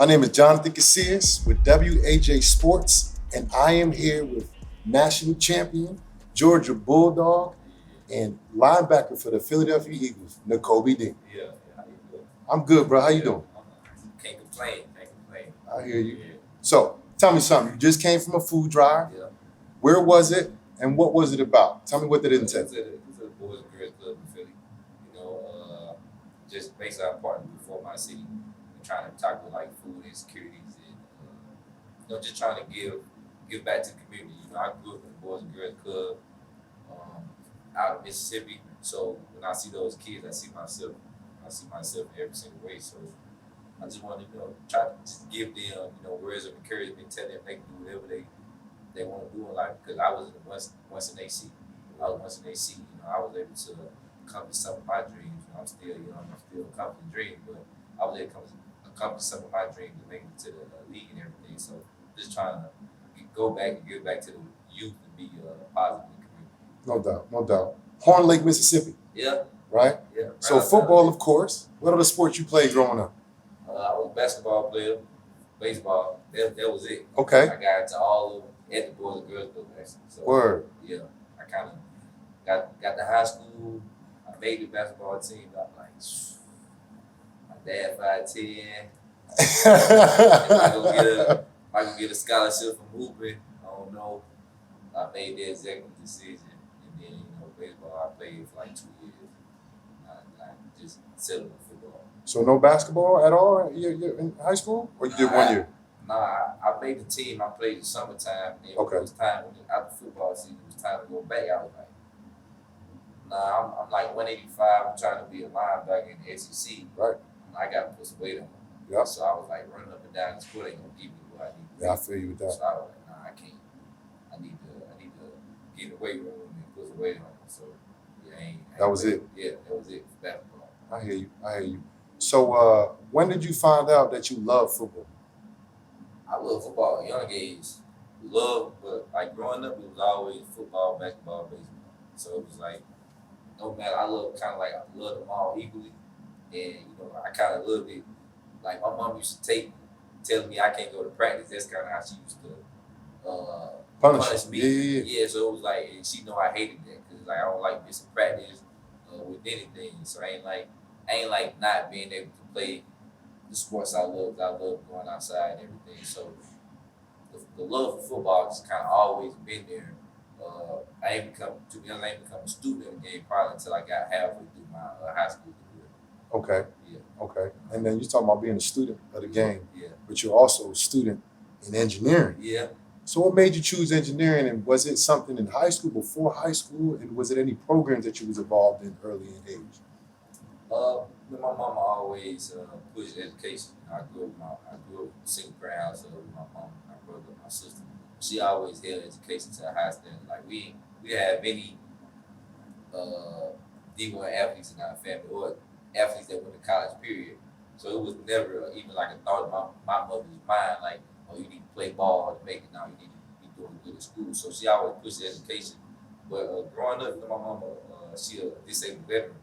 My name is Jonathan Casillas with WAJ Sports, and I am here with national champion, Georgia Bulldog, and linebacker for the Philadelphia Eagles, Nakobe Dean. Yeah, how you doing? I'm good, bro. How you doing? Can't complain. I hear you. Yeah. So, tell me something. You just came from a food drive. Yeah. Where was it, and what was it about? Tell me what that entailed. It's a Boys and Girls Club in Philly. Just basically I'm part of the Before My City. We're trying to tackle like food insecurities and just trying to give back to the community. I grew up in the Boys and Girls Club out of Mississippi. So when I see those kids, I see myself in every single way. So I just want to, try to just give them, words of encouragement, tell them they can do whatever they want to do in life. Because I was once in AC. I was once in AC. I was able to accomplish some of my dreams. I'm still accomplishing dreams, but I was able to accomplish some of my dreams and make it to the league and everything. So just trying to go back and give back to the youth and be positive in the community. No doubt. Horn Lake, Mississippi. Yeah. Right? Yeah. So football, of course. What other sports you played growing up? I was a basketball player, baseball. That was it. Okay. I got into all of them at the Boys and Girls Club, actually. So, Word. Yeah. I kind of got to high school. I made the basketball team. I'm like, my dad 5'10". If I could get a scholarship for moving, I don't know. I made the executive decision. And then, baseball, I played for like 2 years. I just settled on football. So no basketball at all in high school? Or you did 1 year? Nah, I made the team. I played the summertime. And Okay. It was time, after football season, it was time to go back. I was like, I'm like 185. I'm trying to be a linebacker in the SEC. Right. I got to put some weight on. Yep. So I was like, running up and down the school ain't going to give me what I need. Yeah, I feel you with that. So I was like, I can't. I need to get in the weight room and put some weight on. So yeah, That was it. Yeah, that was it for basketball. I hear you. So when did you find out that you love football? I love football at a young age. But like growing up, it was always football, basketball, baseball. So it was like, no matter, I love them all equally. And, I kind of loved it. Like my mom used to tell me I can't go to practice. That's kind of how she used to punish me. Yeah, so it was like, and she know I hated that because like I don't like missing practice with anything. So I ain't like not being able to play the sports I love. I love going outside and everything. So the love for football has kind of always been there. I ain't become a student of the game probably until I got halfway through my high school career. Okay. Yeah. Okay. And then you're talking about being a student of the game. Yeah. But you're also a student in engineering. Yeah. So what made you choose engineering, and was it something in high school, before high school, and was it any programs that you was involved in early in age? My mama always pushed education. I grew up in a single parent house with my mom, my brother, my sister. She always held education to a high standard. Like we didn't have any D1 athletes in our family or athletes that went to college, period. So it was never even like a thought of my mother's mind, like, oh, you need to play ball to make it now. You need to be doing good at school. So she always pushed education. But growing up, my mama, she a disabled veteran.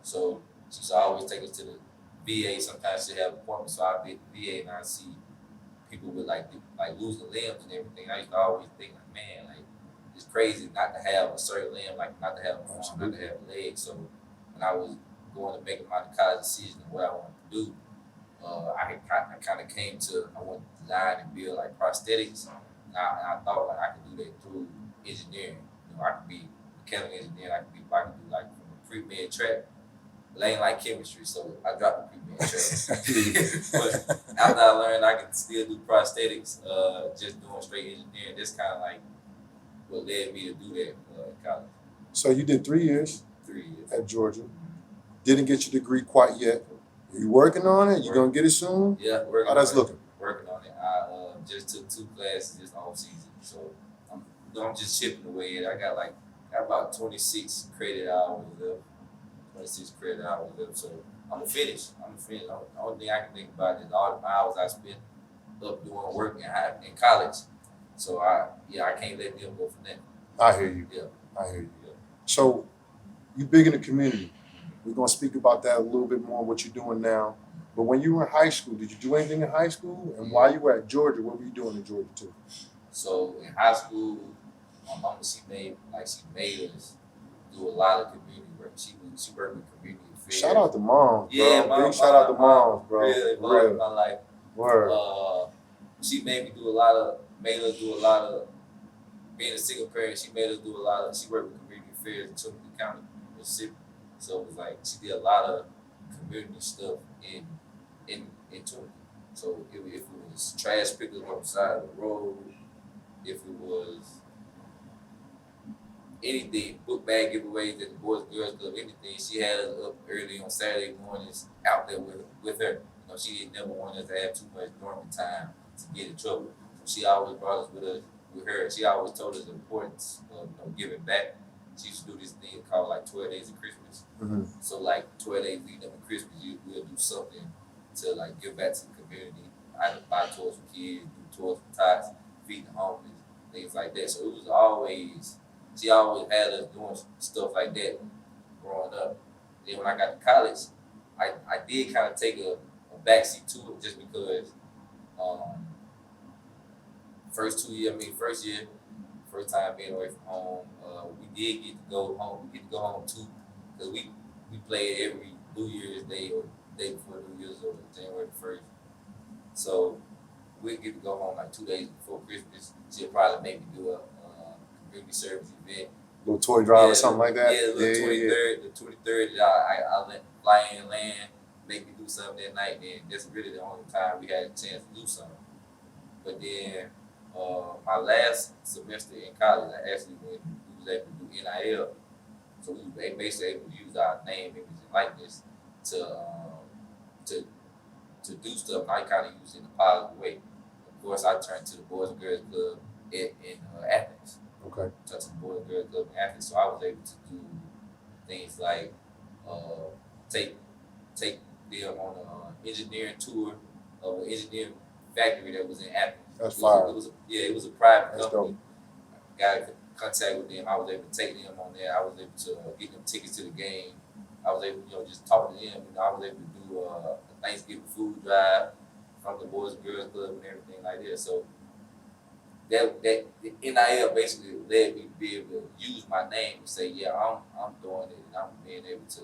So she used to always take us to the VA. Sometimes she'd have appointments. So I'd be at the VA and I'd see people with like losing limbs and everything. I used to always think like, man, like it's crazy not to have a certain limb, like not to have an arm, not to have a leg. So when I was going to make my college decision of what I wanted to do, I kind of came to, I wanted to design and build like prosthetics. And I thought like I could do that through engineering. I could be a mechanical engineer. I could do like from a pre-med track. But I ain't like chemistry, so I dropped the pre-med track. But after I learned I could still do prosthetics, just doing straight engineering, that's kind of like what led me to do that in college. So you did 3 years. 3 years. At Georgia. Didn't get your degree quite yet. Are you working on it? You gonna get it soon? Yeah, working How that's on it. looking? Working on it. I just took 2 classes this off season, so I'm just chipping away at it. I got about 26 credit hours left. 26 credit hours left, so I'm gonna finish. The only thing I can think about is all the hours I spent up doing work in college. So I can't let them go for that. I hear you. Yeah. I hear you. So you big in the community. We're gonna speak about that a little bit more, what you're doing now. But when you were in high school, did you do anything in high school? And while you were at Georgia, what were you doing in Georgia too? So in high school, my mama she made us do a lot of community work. She worked with community affairs. Shout out to moms, bro. Yeah, Big shout out to moms, bro. Really involved in my life. Word. She made us do a lot of being a single parent. She made us do a lot of. She worked with community affairs in Tupelo County, Mississippi. So it was like she did a lot of community stuff in Tupelo. So if it was trash pickup on the side of the road, if it was anything, book bag giveaways at the Boys and Girls Club, anything, she had us up early on Saturday mornings out there with her. You know, she didn't never want us to have too much dormant time to get in trouble. So she always brought us with her. She always told us the importance of giving back. She used to do this thing called like 12 Days of Christmas. Mm-hmm. So like 12 days leading up to Christmas, we'll do something to like give back to the community. Either buy toys for kids, do toys for tots, feed the homeless, things like that. So it was always, she always had us doing stuff like that growing up. Then when I got to college, I did kind of take a backseat to it just because first year, first time being away from home, we did get to go home. We get to go home too because we played every New Year's Day or day before New Year's or January 1st. So we get to go home like 2 days before Christmas. She'll probably make me do a community service event. Little toy drive or something like that? Yeah, the 23rd, I let fly in, land, make me do something that night. Then that's really the only time we had a chance to do something. But then my last semester in college, I actually went, we was able to do NIL. So we were basically able to use our name, image, and likeness to do stuff. I kind of use it in a positive way. Of course, I turned to the Boys and Girls Club in Athens. Okay. Turned to the Boys and Girls Club in Athens, so I was able to do things like take them on an engineering tour of an engineering factory that was in Athens. That's fire. It was a private That's company. Dope. Got in contact with them. I was able to take them on there. I was able to get them tickets to the game. I was able to, just talk to them. I was able to do a Thanksgiving food drive from the Boys and Girls Club and everything like that. So that the NIL basically led me to be able to use my name and say, yeah, I'm doing it, and I'm being able to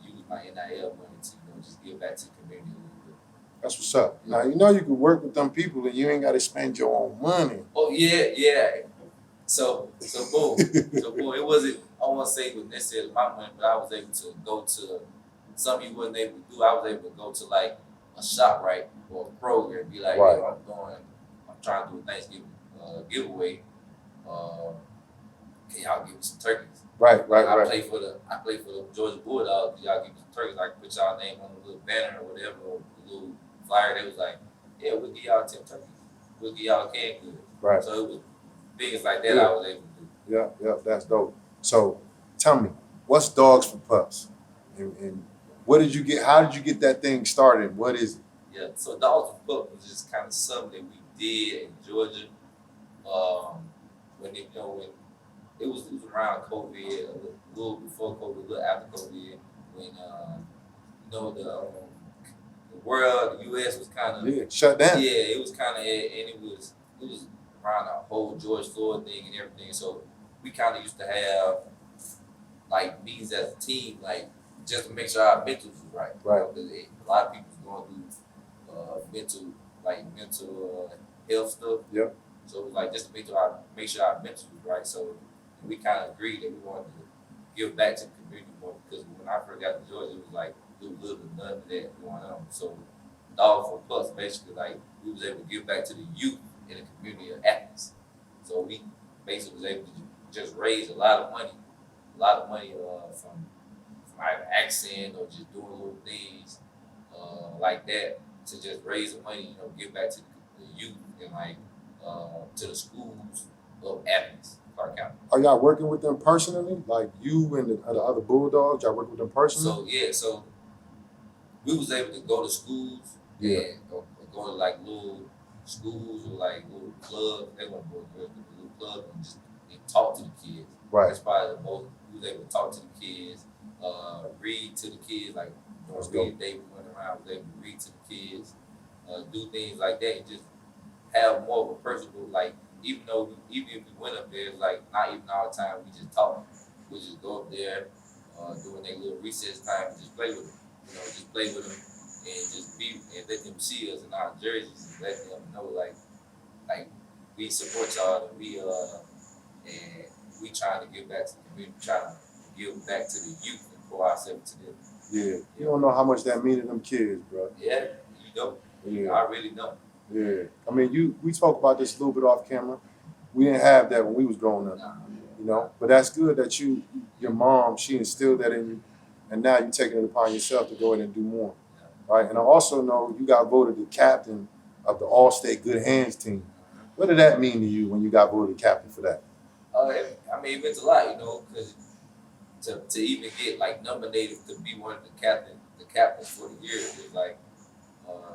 use my NIL money to just give back to the community a little bit. That's what's up. Now you can work with them people and you ain't got to spend your own money. Oh yeah. So boom. It wasn't, I won't say it was necessarily my money, but I was able to go to something you wasn't able to do. I was able to go to like a shop, right, or a program, be like, right. I'm trying to do a Thanksgiving giveaway. Can y'all give me some turkeys? Right. I play for the Georgia Bulldogs. Y'all give me some turkeys. I can put y'all name on a little banner or whatever, or a little flyer. They was like, yeah, we'll give y'all 10 turkeys. We'll give y'all a canned goods. Right. So it was things like that I was able to do. Yeah, that's dope. So tell me, what's Dogs for Pups? And what did you get? How did you get that thing started? What is it? Yeah, so Dogs for Pups was just kind of something that we did in Georgia. When it was around COVID, a little before COVID, a little after COVID, when the world, the U.S. was kind of shut down. Yeah, it was kind of, and it was around the whole George Floyd thing and everything. So we kind of used to have like meetings as a team, like just to make sure our mentals was right. Right. Because a lot of people was going through mental health stuff. Yep. So it was like just to make sure our mentals was right. So we kind of agreed that we wanted to give back to the community more, because when I first got to Georgia, it was like there was little to none of that going on. So Dog for Plus, basically, like we was able to give back to the youth in the community of Athens. So we basically was able to just raise a lot of money from either accent or just doing little things like that to just raise the money, give back to the youth and like to the schools of Athens, Clark County. Are y'all working with them personally? Like you and the other Bulldogs, y'all work with them personally? So we was able to go to schools and or go to like little schools or like little clubs. They weren't boys, but little clubs and talk to the kids. Right. That's probably the most. We was able to talk to the kids, read to the kids. Like during reading day, we went around, was able to read to the kids, do things like that, and just have more of a personable, like, even if we went up there, it's like not even all the time we just talk. We just go up there, during their little recess time and just play with them. Just play with them and just be and let them see us in our jerseys and let them know like we support y'all and we trying to give back to the community, trying to give back to the youth and pour ourselves to them. Yeah, you don't know how much that means to them kids, bro. Yeah, you know. Yeah. I really know. Yeah, I mean, we talked about this a little bit off camera. We didn't have that when we was growing up, But that's good that your mom, she instilled that in you, and now you're taking it upon yourself to go in and do more, right? And I also know you got voted the captain of the All-State Good Hands team. What did that mean to you when you got voted captain for that? I mean, it meant a lot, because to even get like nominated to be one of the captains for the year, it was like.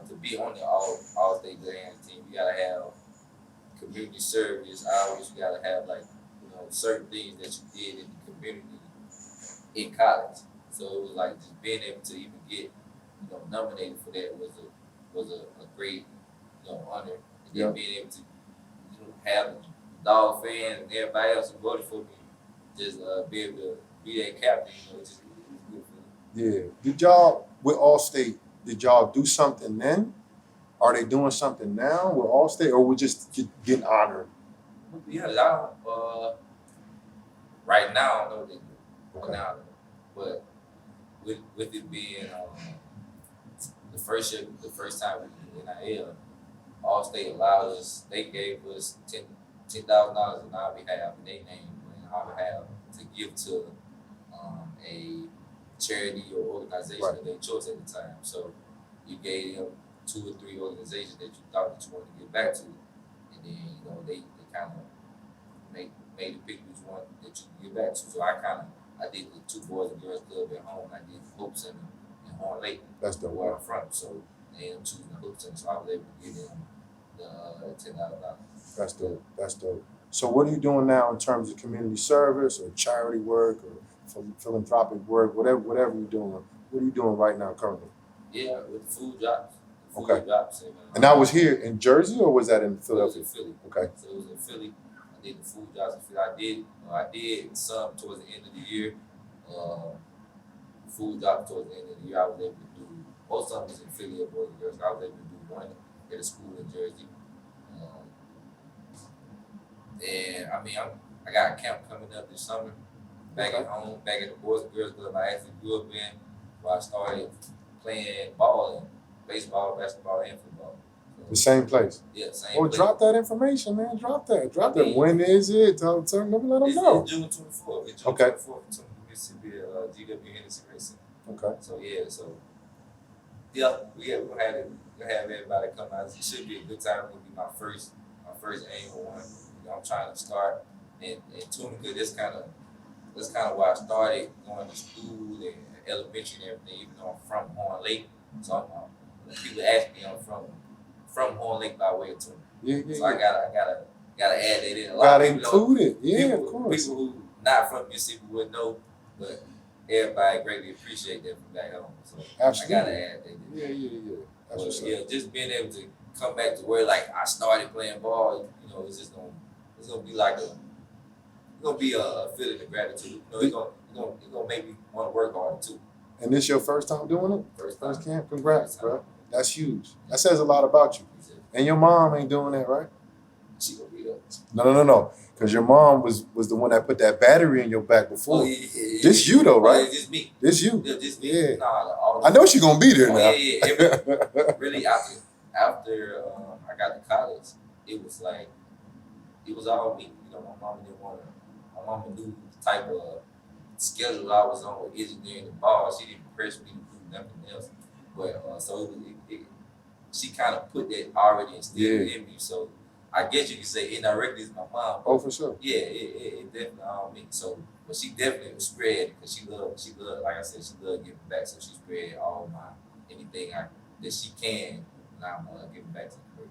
To be on the all-state Good Hands team, you gotta have community service hours. You gotta have certain things that you did in the community in college. So it was like just being able to even get nominated for that was a great honor. And then being able to have dog fans and everybody else who voted for me just be able to be that captain. It's just good for me. Yeah. Did y'all with All-State? Did y'all do something then? Are they doing something now with All-State, or we just getting honored? Yeah, right now I don't know what they do. Okay. Now, but with it being the first time we did NIL, All-State allowed us. They gave us $10,000 on our behalf, and they named on our behalf to give to a charity or organization of their choice at the time. So you gave them 2 or 3 organizations that you thought that you wanted to give back to, and then they kind of made the pick which one that you can give back to. So I did the 2 Boys and Girls Club at home. I did the Hope Center in Horn Lake. That's the where I'm from. So they ended up choosing the Hope Center, so I was able to give them the $10,000. That's dope. That's dope. So what are you doing now in terms of community service or charity work or philanthropic work, whatever you're doing? What are you doing right now currently? Yeah, with the food drops. Okay. Drops and that was here in Jersey, or was that in Philadelphia? It was in Philly. Okay. So it was in Philly. I did the food drops in Philly. I did some towards the end of the year. Food drops towards the end of the year. I was able to do most of them was in Philly at Boys and Girls. I was able to do one at a school in Jersey. And I mean, I got a camp coming up this summer. Back at home, back at the Boys and Girls Club I actually grew up in, where I started playing ball, baseball, basketball, and football. So, the same place? Yeah, same place. Drop that information, man. Drop that. When is it? Tell let them know. It's June 24th. It's June 24th to Mississippi GW Henderson Racing. Okay. So we'll have everybody come out. It should be a good time. It'll be my first annual one. I'm trying to start and Tunica. That's kind of why I started going to school and elementary and everything. Even though I'm from Horn Lake, so when people ask me, I'm from Horn Lake by way of Tunica. Yeah. So I gotta add that in. A lot gotta of people include it. Yeah, of course. People who not from Mississippi would know, but everybody greatly appreciate that from back home. So absolutely. I gotta add that in. Yeah. That's what's up. Just being able to come back to where I started playing ball. It's gonna be a feeling of gratitude. It's gonna make me want to work harder too. And this your first time doing it? First camp? Congrats, bro. That's huge. That says a lot about you. And your mom ain't doing that, right? She gonna be up. No. Because your mom was the one that put that battery in your back before. Oh, yeah. This you though, right? This me. This you. Yeah, this me. Yeah. Nah, I know she gonna be there now. Yeah. Really, after I got to college, it was all me. My mama knew the type of schedule I was on with engineering the ball. She didn't press me to do nothing else. But so she kind of put that already instilled in me. So I guess you could say indirectly it's my mom. Oh, for sure. Yeah, it definitely all me. So, but she definitely was spread because she loved, like I said, she loved giving back. So she spread all anything that she can, and I'm giving back to her.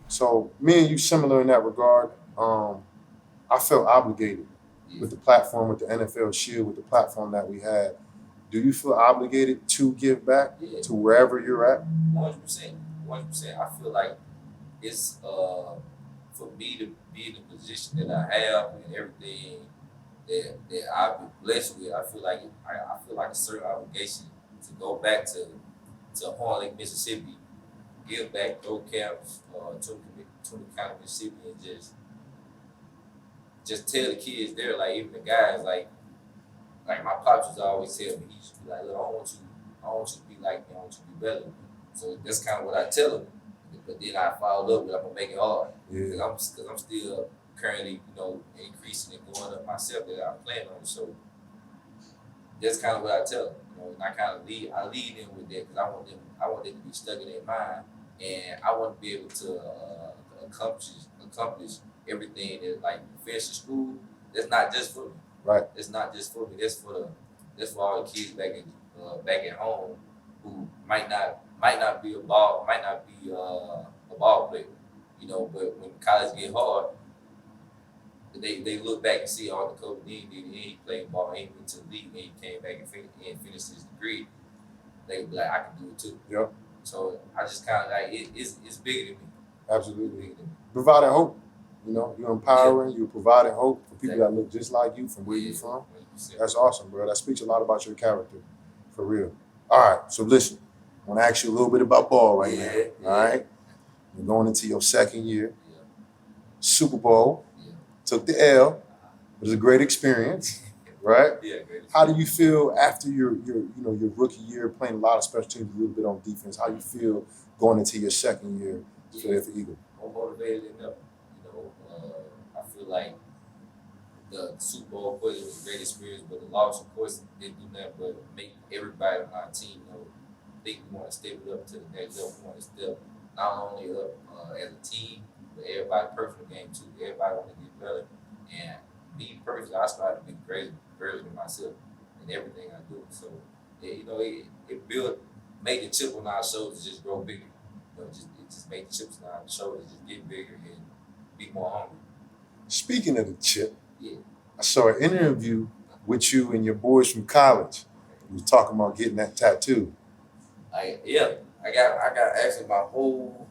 So me and you similar in that regard. I felt obligated with the platform, with the NFL Shield, with the platform that we had. do you feel obligated to give back to wherever you're at? 100%. 100%. I feel like it's for me to be in the position that I have and everything that I've been blessed with. I feel like I feel like a certain obligation to go back to Horn Lake, Mississippi, give back those camps to the county, Mississippi, and just tell the kids there, like even the guys, like my pops used to always tell me, he used to be like, look, I want you to be like me, I want you to be better than me. So that's kind of what I tell them. But then I followed up with, I'm gonna make it hard. Because I'm still currently, increasing and going up myself that I plan on. So that's kind of what I tell them. And I kind of lead them with that because I want them to be stuck in their mind, and I want to be able to accomplish everything that like finish the school. That's not just for me. Right. It's not just for me. That's for all the kids back at home who might not be a ball player, but when college get hard, they look back and see all the Kobe Dean did. He played ball, he went to the league, and he came back and finished his degree. They be like, I can do it too. Yep. So I just kind of like it's bigger than me. Absolutely. Bigger than me. Providing hope. You're empowering, you're providing hope for people that look just like you from where you're from. 100%. That's awesome, bro. That speaks a lot about your character, for real. All right, so listen, I want to ask you a little bit about ball right now. All right? You're going into your second year. Yeah. Super Bowl. Yeah. Took the L. It was a great experience, right? Yeah, great. How do you feel after your rookie year, playing a lot of special teams, a little bit on defense? How you feel going into your second year for the Eagle? More motivated than ever. I feel like the Super Bowl, of course, it was a great experience, but the loss, of course, didn't do nothing but make everybody on our team think we want to step it up to the next level. We want to step not only up as a team, but everybody personal game too. Everybody want to get better. And me personally, I started to be great version of myself in everything I do. So, it made the chip on our shoulders just grow bigger. It just made the chips on our shoulders just get bigger and be more hungry. Speaking of the chip, Yeah. I saw an interview with you and your boys from college. You was talking about getting that tattoo. I got actually my whole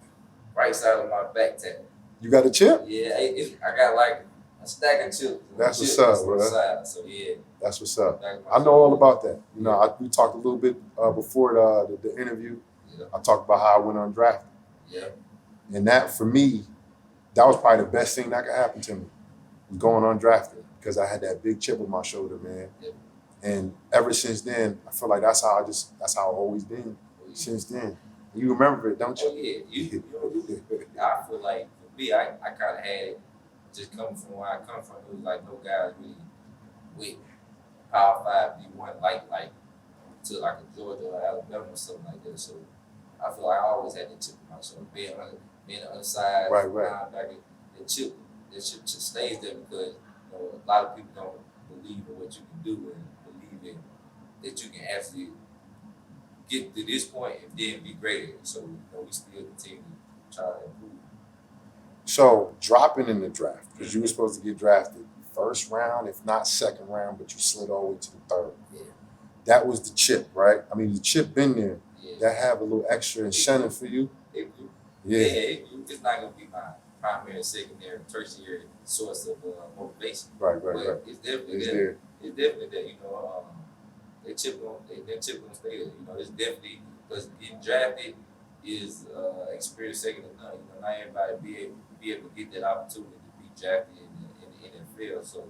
right side of my back tattoo. You got a chip? Yeah, I got like a stack of chips. That's what's up, bro. So yeah. That's what's up. I know all about that. We talked a little bit before the interview. Yeah. I talked about how I went undrafted. Yeah. And that, for me, that was probably the best thing that could happen to me, was going undrafted, because I had that big chip on my shoulder, man. Yeah. And ever since then, I feel like that's how I've always been since then. You remember it, don't you? Oh yeah. I feel like for me, I kind of had it just coming from where I come from. It was like no guys really with Power 5 D1 like to like a Georgia or Alabama or something like that. So I feel like I always had that chip on my shoulder. Being the other side, Right. linebacker, the chip just stays there because a lot of people don't believe in what you can do and believe in that you can actually get to this point and then be greater. So we still continue to try to improve. So dropping in the draft, because you were supposed to get drafted first round, if not second round, but you slid all the way to the third. Yeah. That was the chip, right? I mean, the chip been there. Yeah. That have a little extra incentive for you. It's not gonna be my primary, secondary, tertiary source of motivation. Right. It's definitely It's there. there. It's definitely there. That chip gonna stay there. It's definitely because getting drafted is experience second to none. Not everybody be able to get that opportunity to be drafted in the NFL. So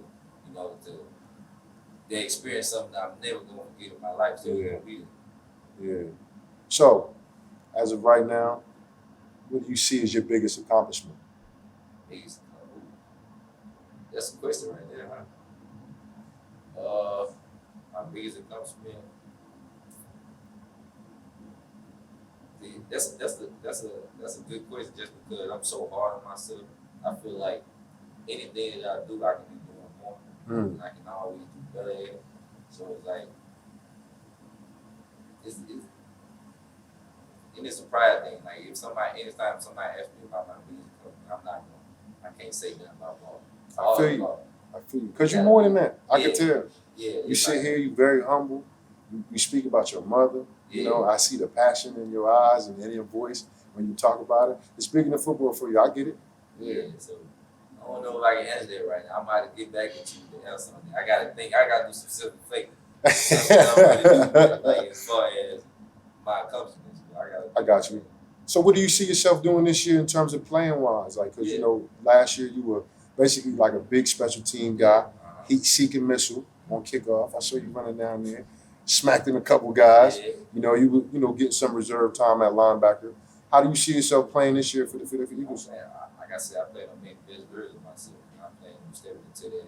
they experience something that I'm never gonna forget in my life. So Yeah. gonna be there. Yeah. So, as of right now, what do you see as your biggest accomplishment? That's a question right there, huh? My biggest accomplishment. That's a good question. Just because I'm so hard on myself, I feel like anything that I do, I can be doing more. And I can always do better at it. So it's like it's a pride thing. Like anytime somebody asks me about my music, I can't say nothing about ball. I feel you. Because you're more than that. I can tell. Yeah. You sit here, you're very humble. you speak about your mother. You know, I see the passion in your eyes and in your voice when you talk about it. It's big in the football for you. I get it. Yeah. So I don't know if I can answer that right now. I might have to get back into the answer on that. I gotta think. I gotta do some simple thinking. Like as far as my accomplishments, I got you. So what do you see yourself doing this year in terms of playing wise? Like, because you know, last year you were basically like a big special team guy, heat-seeking missile on kickoff. I saw you running down there, smacked in a couple guys. You know, you were, you know, getting some reserve time at linebacker. How do you see yourself playing this year for the Philadelphia Eagles? Like I said, I played on many best versions of myself. I'm playing stepping into that,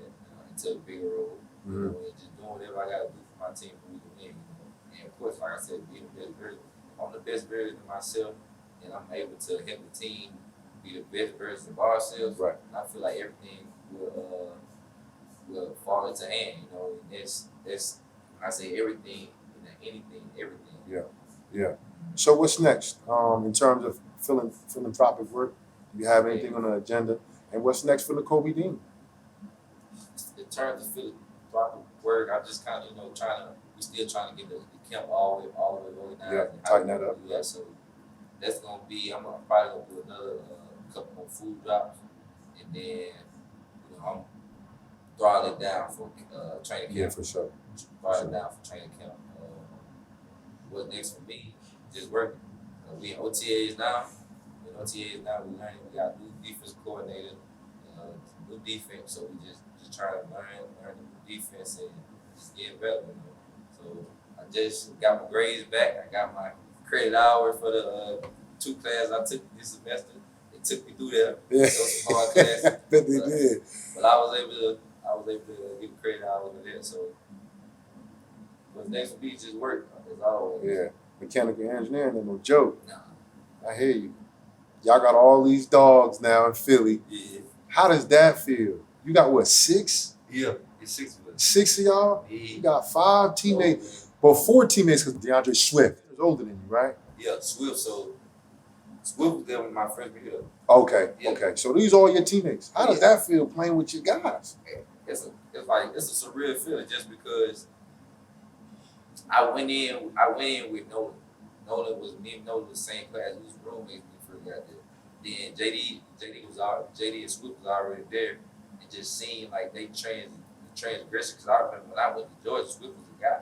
into a bigger role, you know, and just doing whatever I got to do for my team for we can win. You know? And of course, like I said, being the best version, I'm the best version of myself, and I'm able to help the team be the best version of ourselves. Right. And I feel like everything will fall into hand. You know, and that's I say everything, you know, anything, everything. Yeah, yeah. So what's next in terms of philanthropic work? Do you have anything on the agenda? And what's next for Nakobe Dean? In terms of philanthropic work, I'm just kind of, you know, we still trying to get the camp all the way organized. Yeah, tighten that up. Yeah, so that's gonna be. I'm probably gonna do another couple more food drops, and then, you know, I'm throttle it down for training camp. Yeah, for sure. Throttle it down for training camp. What's next for me? Just working. We in OTAs now. We learning. We got new defense coordinator, new defense. So we just trying to learn the new defense and just get better. You know? So I just got my grades back. I got my credit hour for the 2 classes I took this semester. It took me through there. Yeah. Those hard classes. I bet they did. But I was able to get credit hours for that. So what's next for me is just work. As always. Yeah. Mechanical engineering ain't no joke. Nah. I hear you. Y'all got all these dogs now in Philly. Yeah. How does that feel? You got what, 6? Yeah, it's 6 of us. 6 of y'all? Yeah. You got 5 teammates. Well, 4 teammates because DeAndre Swift is older than you, right? Yeah, Swift. So Swift was there when my freshman year. Okay, yeah. Okay. So these are all your teammates. How does that feel playing with your guys? It's a surreal feeling just because I went in with Nolan. Nolan was the same class. We was roommates when we first got there. Then JD and Swift was already there, and just seeing like they transgression. Because I remember when I went to Georgia, Swift was the guy.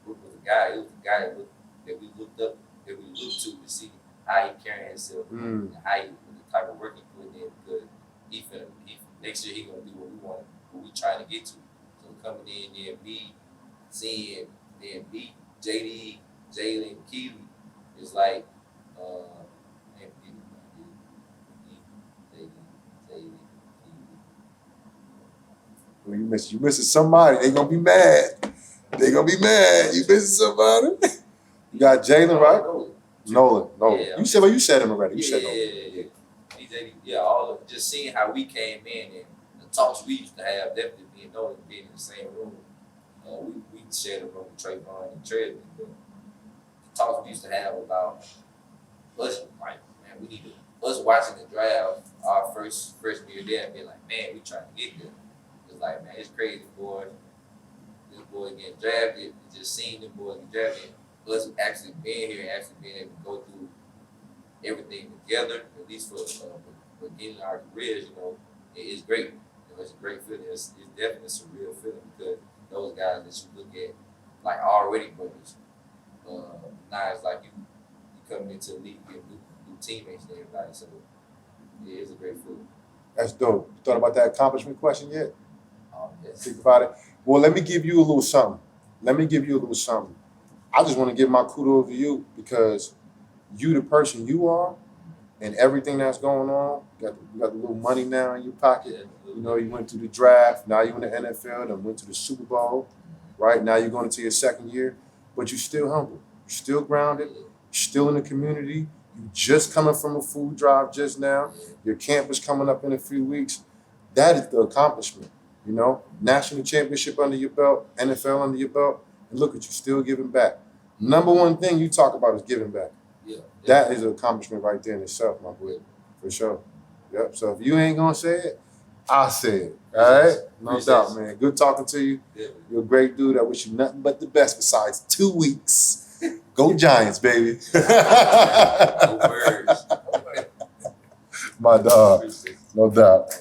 Swift was the guy. It was the guy that we looked to see how he carrying himself and how the type of work he put in. Because he next year he gonna do what we trying to get to. So coming in there, seeing JD, Jalen, Keely is like, you missing somebody. They gonna be mad. You missing somebody. You got Jalen, right? Nolan. Yeah. You said him already. You said Nolan. Yeah. All of just seeing how we came in and the talks we used to have, definitely being Nolan being in the same room. We shared a room with Trayvon and Trev, but the talks we used to have about us, like, man, we need to, us watching the draft our freshman year there and being like, man, we trying to get there. It's like, man, it's crazy, boy. This boy getting drafted, just seeing them boys get drafted, us actually being here and actually being able to go through everything together, at least for getting our careers, you know, it's great. You know, it's a great feeling. It's definitely a surreal feeling because those guys that you look at like already brothers. Now it's like you coming into the league, get new teammates and everybody. So yeah, it's a great feeling. That's dope. You thought about that accomplishment question yet? Yes. Think about it. Well, let me give you a little something. I just want to give my kudos to you because you the person you are and everything that's going on. You got the little money now in your pocket. Yeah, you know, you went to the draft. Now you're in the NFL. Then went to the Super Bowl. Right now you're going into your 2nd year, but you're still humble. You're still grounded. You're still in the community. You just coming from a food drive just now. Your camp is coming up in a few weeks. That is the accomplishment. You know, national championship under your belt, NFL under your belt, and look at you still giving back. Number one thing you talk about is giving back. Yeah. That is an accomplishment right there in itself, my boy, for sure. Yep. So if you ain't gonna say it, I'll say it. All right? No Appreciate doubt, you. man. Good talking to you. Definitely. You're a great dude. I wish you nothing but the best besides 2 weeks. Go Giants, baby. No words. My dog. Appreciate you. No doubt.